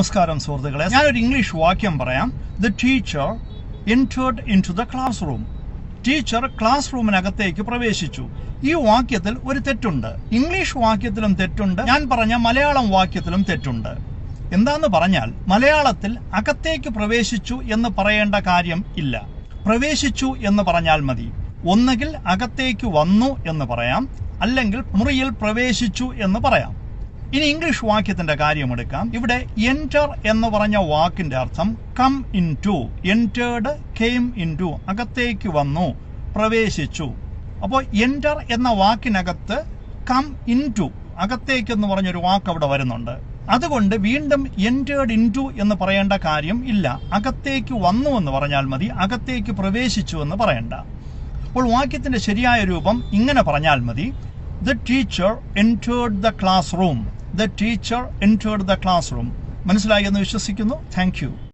നമസ്കാരം സുഹൃത്തുക്കളെ, ഞാനൊരു ഇംഗ്ലീഷ് വാക്യം പറയാം. The teacher entered into the classroom. Teacher class റൂമിനകത്തേക്ക് പ്രവേശിച്ചു. ഈ വാക്യത്തിൽ ഒരു തെറ്റുണ്ട്. ഇംഗ്ലീഷ് വാക്യത്തിലും തെറ്റുണ്ട്, ഞാൻ പറഞ്ഞ മലയാളം വാക്യത്തിലും തെറ്റുണ്ട്. എന്താന്ന് പറഞ്ഞാൽ, മലയാളത്തിൽ അകത്തേക്ക് പ്രവേശിച്ചു എന്ന് പറയേണ്ട കാര്യം ഇല്ല. പ്രവേശിച്ചു എന്ന് പറഞ്ഞാൽ മതി. ഒന്നുകിൽ അകത്തേക്ക് വന്നു എന്ന് പറയാം, അല്ലെങ്കിൽ മുറിയിൽ പ്രവേശിച്ചു എന്ന് പറയാം. ഇനി ഇംഗ്ലീഷ് വാക്യത്തിന്റെ കാര്യമെടുക്കാം. ഇവിടെ എൻറ്റർ എന്ന് പറഞ്ഞ വാക്കിന്റെ അർത്ഥം come into. Entered, came into, അകത്തേക്ക് വന്നു, പ്രവേശിച്ചു. അപ്പോൾ എൻറ്റർ എന്ന വാക്കിനകത്ത് കം ഇൻ ടു, അകത്തേക്ക് എന്ന് പറഞ്ഞൊരു വാക്ക് അവിടെ വരുന്നുണ്ട്. അതുകൊണ്ട് വീണ്ടും എൻറ്റേർഡ് ഇൻ ടു എന്ന് പറയേണ്ട കാര്യം ഇല്ല. അകത്തേക്ക് വന്നു എന്ന് പറഞ്ഞാൽ മതി, അകത്തേക്ക് പ്രവേശിച്ചു എന്ന് പറയണ്ട. അപ്പോൾ വാക്യത്തിന്റെ ശരിയായ രൂപം ഇങ്ങനെ പറഞ്ഞാൽ മതി: The teacher entered the classroom. The teacher entered the classroom. മനസ്സിലായി എന്ന് വിശ്വസിക്കുന്നു. Thank you.